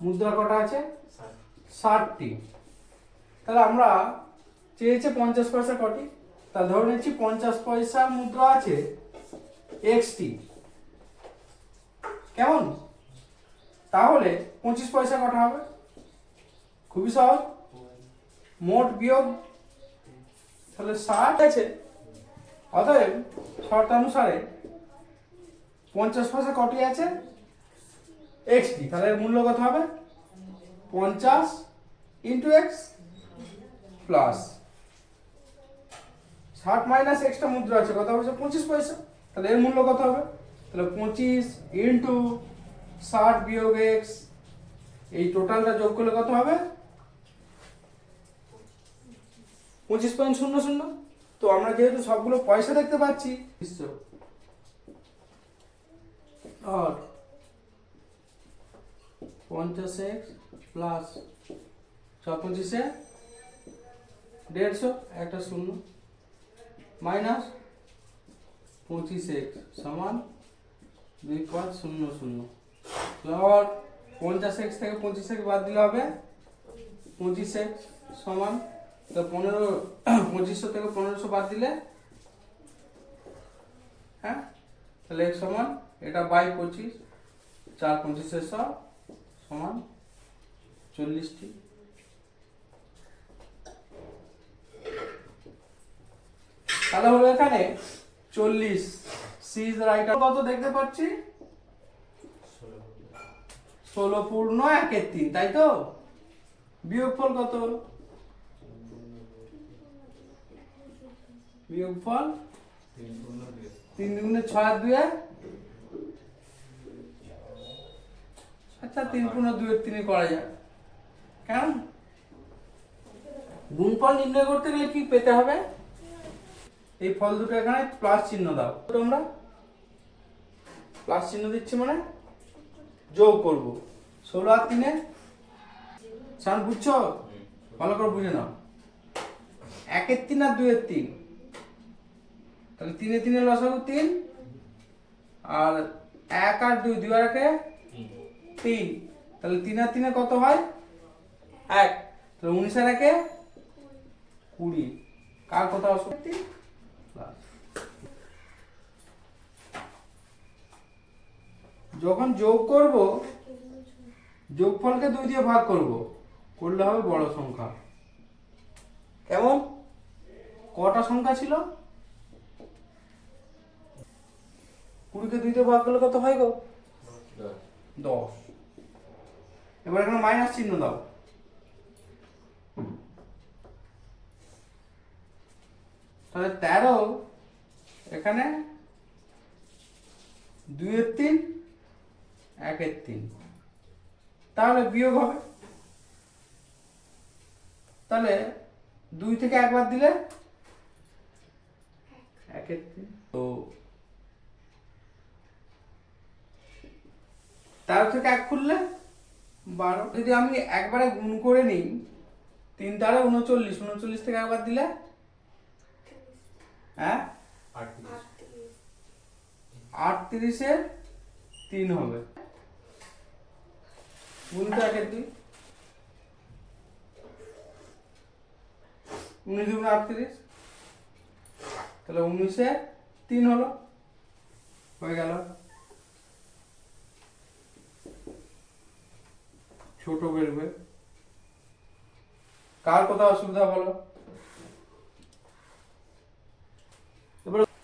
মুদ্রা কটা আছে? 60টি। তাহলে আমরা চেয়েছে 50 পয়সা কটি, তা ধরে নিচ্ছি 50 পয়সা মুদ্রা আছে এক্সটি। কেমন? তাহলে 25 পয়সা কটা হবে? খুবই সহজ, মোট বিয়োগ, তাহলে 60 আছে। অতএব শর্ত অনুসারে 50 পয়সা কটি আছে? এক্সটি। তাহলে এর মূল্য কত হবে? 50 into x plus 60 minus extra মুদ্রা আছে, কত হবে? 25 পয়সা। তাহলে এর মূল্য কত হবে? তাহলে 25 ইন্টু 60 বিয়োগ এক্স, এই টোটালটা যোগ করলে কত হবে? 25.00। তো আমরা যেহেতু সবগুলো পয়সা দেখতে পাচ্ছি, আর 50x প্লাস 25 150 একটা শূন্য মাইনাস 25x সমান 2500। আবার 50x থেকে 25x বাদ দিলে হবে 25x সমান 2500 থেকে 1500 বাদ দিলে, হ্যাঁ, তাহলে x সমান এটা বাই 25, 4 25 সমান 40টি। তাহলে হলো এখানে 40। C is the right. কত দেখতে পাচ্ছি? 16 পূর্ণ 1/3, তাই তো? বিয়োগফল কত? বিয়োগফল 3 দুগুণে 6 আর 2 আচ্ছা 3 পূর্ণ 2 এর 3 করা যায়। কেন? গুণফল নির্ণয় করতে গেলে কি পেতে হবে? এই ফল দুটো এখানে প্লাস চিহ্ন দাও। তোমরা প্লাস চিহ্ন দিচ্ছি মানে যোগ করব। 16 আর 3 সান বুঝছো? ভালো করে বুঝে নাও। 1 এর 3 আর 2 এর 3, তাহলে 3 এর 3 এর লসাগু 3, আর 1 আর 2, 2 আর 1 3, তাহলে 3 আর 3 কত হয়? 1। তাহলে 19 আর 1 20। কার কথা আসবে? যখন যোগ করব, যোগফলকে 2 দিয়ে ভাগ করব, করলে হবে বড় সংখ্যা। কেমন? কটা সংখ্যা ছিল? 20 কে 2 দিয়ে ভাগ করলে কত হয় গো? 10। এবার এখানে মাইনাস চিহ্ন দাও। তাহলে 13 এখানে 2 এর 3 1 এর 3, তাহলে বিয়োগ হবে। তাহলে 2 থেকে 1 বাদ দিলে 1 এর 3। তো 13 থেকে 1 খুললে 12। যদি আমি একবারে গুণ করে নিই, 3 দ্বারা 39, 39 থেকে 1 বাদ দিলে, হ্যাঁ, 38 এর 3 হবে। গুণিত 1 এর 2, 19 দুগুণে 38, তাহলে 19 এর 3 হলো, হয়ে গেল। ছোট বেরবে। কার কোথাও অসুবিধা বলো?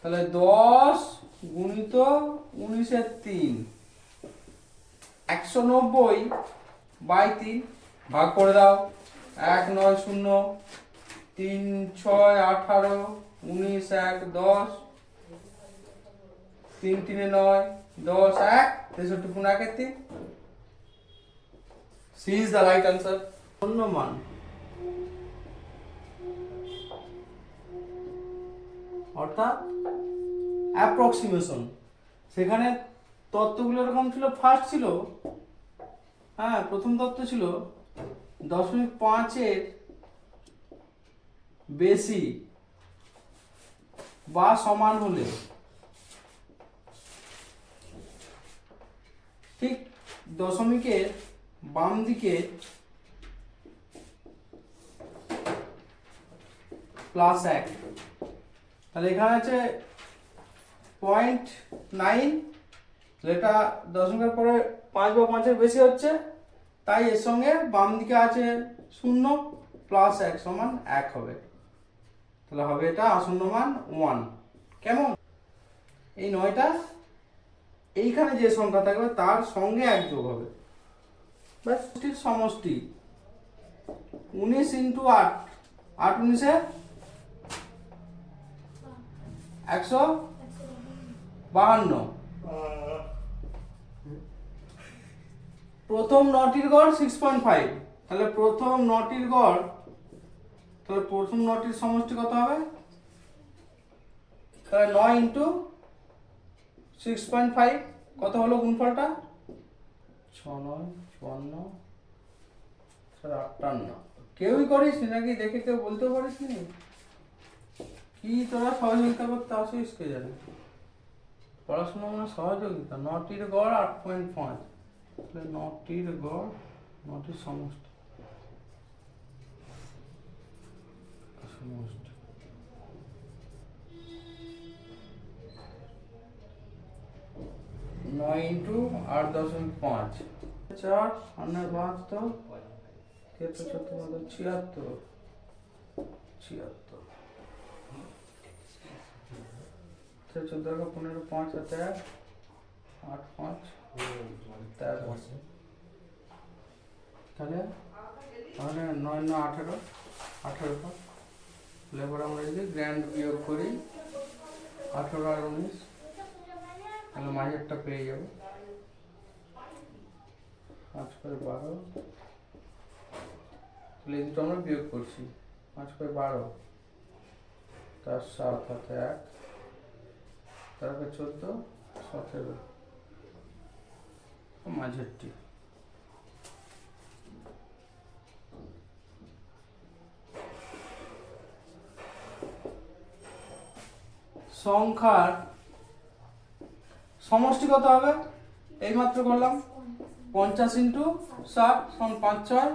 তাহলে 10 গুণিত 19 এর 3, 190/3 ভাগ করে দাও। 1 9 0, 3 6 18, 19 1 10, 3 3 9 10 1 63 গুণ 1 এর 3। C is the right answer. অন্য মান অর্থাৎ অ্যাপ্রক্সিমেশন। সেখানে তত্ত্বগুলো এরকম ছিল। ফার্স্ট ছিল, হ্যাঁ, প্রথম তত্ত্ব ছিল 0.5 এর বেশি বা সমান হলে, ঠিক দশমিকের বাম দিকে +1, তাহলে এখানে আছে 0.9, এটা দশমিকের পরে 5 বা 5-এর বেশি হচ্ছে, তাই এর সঙ্গে বাম দিকে আছে 0 + 1 = 1 হবে। তাহলে হবে এটা আসন্ন মান 1। কেমন? এই 9টা এইখানে যে সংখ্যা থাকবে তার সঙ্গে 1 যোগ হবে, ব্যাস সমষ্টি। 19 × 8, 8 × 19 152। প্রথম 9টির গড় 6.5, তাহলে প্রথম 9টির গড়, তাহলে প্রথম 9টির সমষ্টি কত হবে? তাহলে 9 × 6.5 কত হলো গুণফলটা? 6 × 9 = 54, 58। কেউই করিস নাকি? দেখে কেউ বলতে পারিস নি? কি তোরা সহযোগিতা করতে আসিস কে জানে? পড়াশোনা মানে সহযোগিতা। 9টির গড় 8.5, তাহলে 9টির গড়, 9টির সমষ্টি, সমষ্টি 9 × 8.5, 4 আর 72, 76, 76। 14 15 5 8 8 5 13, তাহলে 9 9 18, 18 পর এবার আমরা যদি গ্র্যান্ড বিয়োগ করি 18 আর 19, তাহলে মাঝেরটা পেয়ে যাবো। 5 করে 12, তাহলে এই দুটো আমরা বিয়োগ করছি। 5 করে 12, তার 7 হাতে 1, তারপরে 14 17, মাঝেরটি। সংখ্যার সমষ্টি কত হবে? এইমাত্র করলাম 50 × 7 = 5 6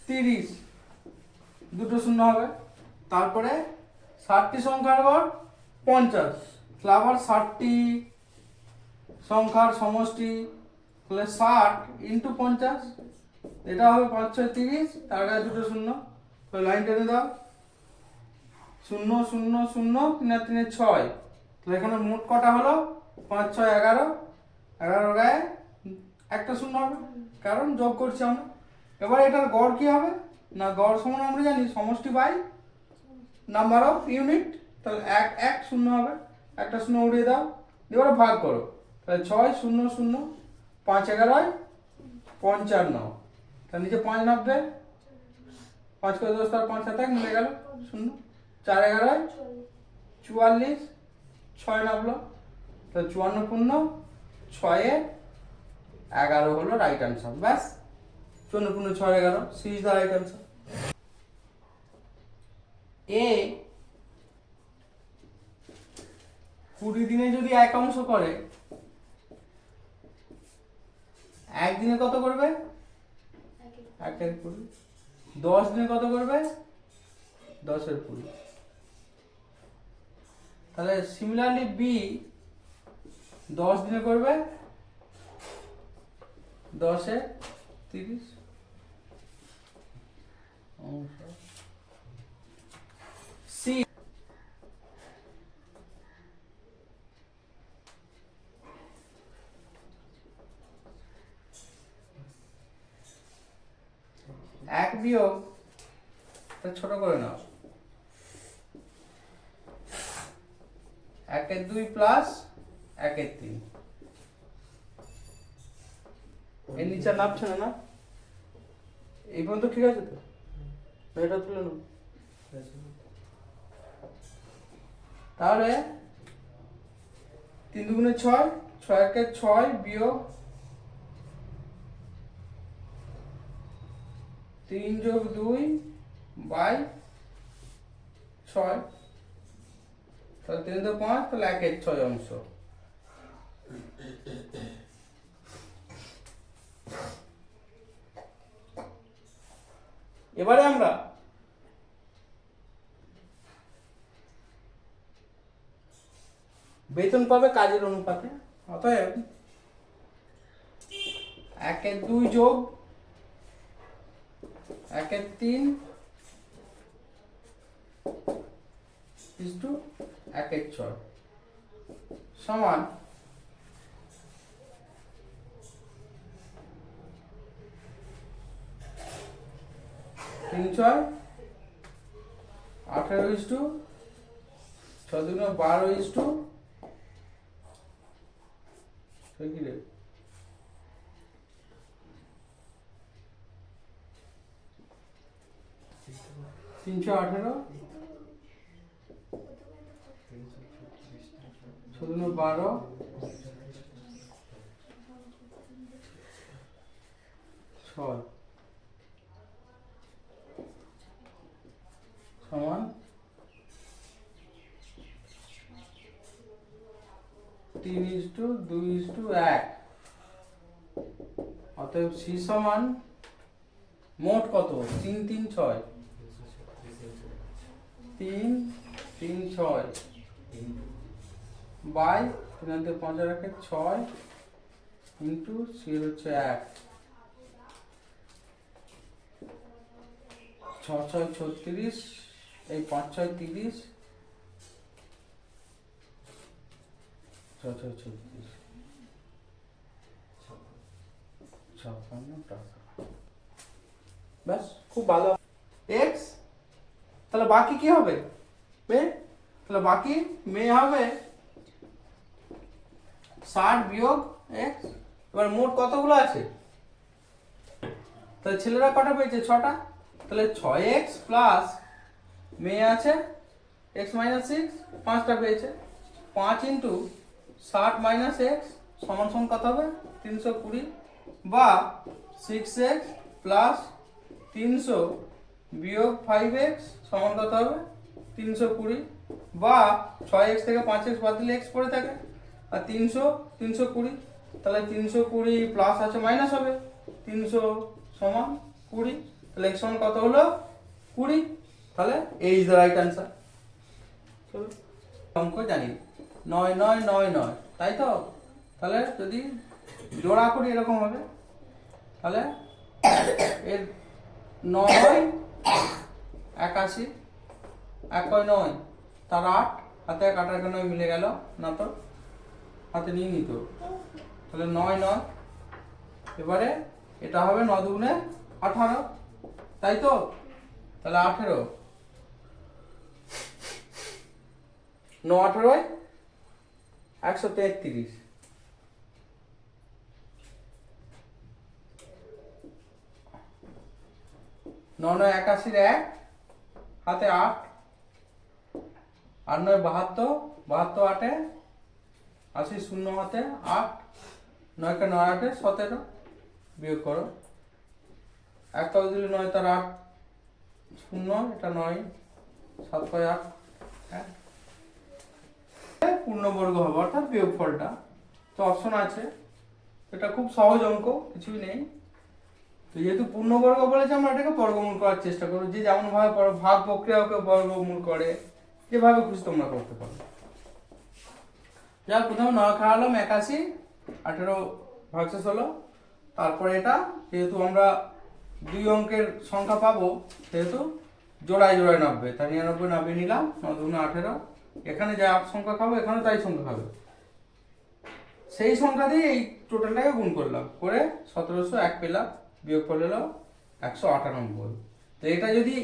30, দুটো শূন্য হবে। তারপরে 60টি সংখ্যার গড় 50, তাহলে আবার 60টি সংখ্যার সমষ্টি, তাহলে 60 × 50, এটা হবে 5 6 30, তার কাছে দুটো শূন্য, তাহলে লাইন টেনে দাও। 0 0 0 3 আর 3 6, তাহলে এখানে মোট কটা হলো? 5 6 11, 11 গায়ে একটা শূন্য হবে, কারণ যোগ করছি আমরা। এবার এটার গড় কি হবে? না, গড় সমান আমরা জানি সমষ্টি বাই নাম্বার অফ ইউনিট, তাহলে 1 1 0 হবে, একটা শূন্য উড়িয়ে দাও, এবারে ভাগ করো, তাহলে 6 0 0 5 11 55, তার নিচে 5 নামবে, 5 করে 10 তার 5 7 মিলে গেল 0, 4 11 44, 6 নামলো, তাহলে 54 6 11 হলো রাইট আনসার। ব্যাস, 54 6 11, C is the right answer. এ 20 দিনে যদি একাংশ করে, একদিনে কত করবে? 1 এর 20। 10 দিনে কত করবে? 10 এর 20। তাহলে সিমিলারলি বি 10 দিনে করবে 10 এর 30। সি 1 বিয়োগ, ছোট করে নাও, 1 এর 2 প্লাস 1 এর 3, এর নিচে নামছে না? এই পর্যন্ত ঠিক আছে তো? এটা তুলে নাও। তাহলে 3 2 6, 6 1 6 বিয়োগ 3 যোগ 2 বাই 6, তাহলে 3 তো 5, তাহলে 1 এর 6 অংশ। এবারে আমরা বেতন পাবে কাজের অনুপাতে, অতএব 1/2 যোগ 1/3 ইজটু 1/6 সমান 3/6 18 ইজটু 6 × 12 ইজটু কি রে 318 12 6 সমান 3:2:1। অতএব সি সমান মোট কত 3 3 6 3 3 6 বাই 3 রাখে 6 ইন্টু সি হচ্ছে 1 6 6 36 এই 5 6 30 6 6 36 56 টাকা। ব্যাস খুব ভালো। এক্স তাহলে বাকি কি হবে মেয়ে? তাহলে বাকি মেয়ে হবে 60 বিয়োগ এক্স। এবার মোট কতগুলো আছে? তাহলে ছেলেরা কটা পেয়েছে? 6টা। তাহলে 6x প্লাস মেয়ে আছে x মাইনাস 6 5টা পেয়েছে। 5 ইন্টু 60 মাইনাস এক্স সমান সমান কত হবে? 320 বা 6x প্লাস 300 বিয়োগ 5x সমান কত হবে? 320 বা 6x থেকে 5x বাদ দিলে x পড়ে থাকে আর 300 320 তাহলে 320 প্লাস আছে মাইনাস হবে 300 সমান 20 তাহলে x সমান কত হলো? 20। তাহলে এই ইজ দ্য রাইট অ্যান্সার। চলো অঙ্ক জানি 9 9 9 9 তাই তো? তাহলে যদি জোড়া করি এরকম হবে তাহলে এর 9 81 1 9 তার 8 হাতে 1 8 9 মিলে গেল না তো হাতে নিয়ে নিত তাহলে 9 9 এবারে এটা হবে 9 দুগুণে 18 তাই তো? তাহলে 18 9 18 133 9 9 81 1 হাতে 8 8 9 72 72 8 80 0 হাতে 8 9 কে 9 8 17 বিয়োগ করো 1 কত দিলে 9 তার 8 0 এটা 9 7 5 8 হ্যাঁ পূর্ণবর্গ হবে অর্থাৎ বিয়োগফলটা। তো অপশন আছে, এটা খুব সহজ অঙ্ক, কিছুই নেই। তো যেহেতু পূর্ণবর্গ বলেছে আমরা এটাকে বর্গমূল করার চেষ্টা করব, যে যেমন ভাবে ভাগ প্রক্রিয়াকে বর্গমূল করে যেভাবে খুশি তোমরা করতে পারো। যা প্রথমে 9 খাওয়ালাম 81 18 ভাগশেষ হলো। তারপরে এটা যেহেতু আমরা দুই অঙ্কের সংখ্যা পাবো সেহেতু জোড়ায় জোড়ায় নামবে, তাই 99 নামিয়ে নিলাম 9 দুগুণে 18। এখানে যা সংখ্যা খাবো এখানে তাই সংখ্যা খাবে, সেই সংখ্যা দিয়ে এই টোটালটাকে গুণ করলাম করে 1701 পেলাম, বিয়োগ করে এলো 198। তো এটা যদি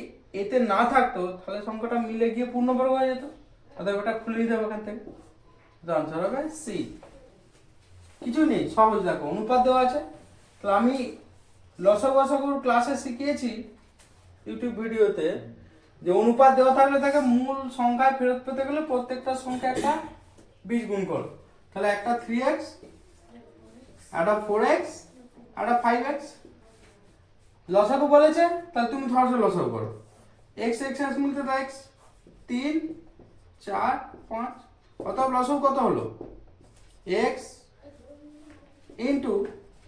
এতে না থাকতো তাহলে সংখ্যাটা মিলে গিয়ে পূর্ণবর্গ হয়ে যেত, অতএব এটা খুলে নিতে হবে এখান থেকে। তো আনসার হবে সি। কিছু নেই, সহজ। দেখো অনুপাত দেওয়া আছে, তো আমি লসাগু ক্লাসে শিখিয়েছি ইউটিউব ভিডিওতে যে অনুপাত দেওয়া থাকলে তাকে মূল সংখ্যায় ফেরত পেতে গেলে প্রত্যেকটা সংখ্যা একটা 20 গুণ করো। তাহলে একটা 3x, একটা 4x, একটা 5x। লসাগু বলেছে তাহলে তুমি সরাসরি লসাগু করো। x x x মিলতে তো x 3 4 5, অতএব লসাগু কত হলো? x into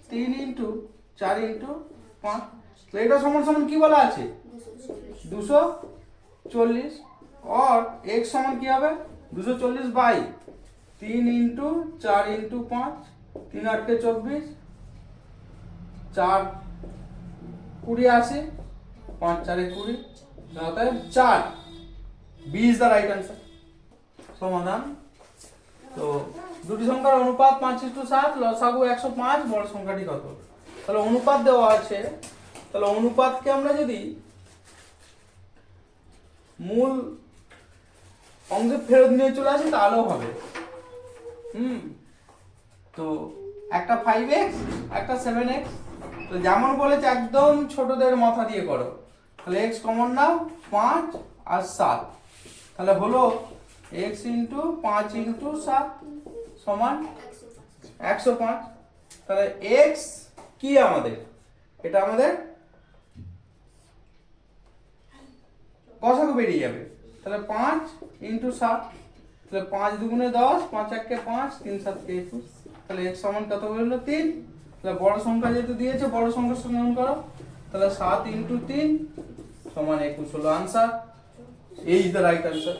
3 into 4 into 5। তো এটা সমান সমান কি বলা আছে? 240 और x समान কি হবে 240 বাই 3 इंटू 4 इंटू 5 3 8 के 24 4 20 80 5 4 20 होता है 4 20 द राइट आंसर সমাধান তো দুটি সংখ্যার অনুপাত 5:7 লসাগু 105 বড় সংখ্যাটি কত তাহলে অনুপাত দেওয়া আছে তাহলে অনুপাতকে আমরা যদি মূল অঙ্কে ফেরত নিয়ে চলে আসি তাহলেও হবে তো একটা 5x একটা 7x তো যেমন বলেছে একদম ছোটদের মাথা দিয়ে করো তাহলে x কমন নাও 5 আর 7 তাহলে হলো x ইনটু 5 ইনটু 7 সমান 105 তাহলে x কি আমাদের এটা আমাদের কষাকু বেরিয়ে যাবে তাহলে 5 ইনটু 7 তাহলে 5 দুগুণে 10 5 1 কে 5 3 7 কে 21 তাহলে x সমান কত হলো 3 তাহলে বড় সংখ্যা যেহেতু দিয়েছে বড় সংখ্যার সঙ্গে গুণ করো তাহলে 7 ইনটু 3 সমান 21 হলো आंसर এই ইজ দ্য রাইট आंसर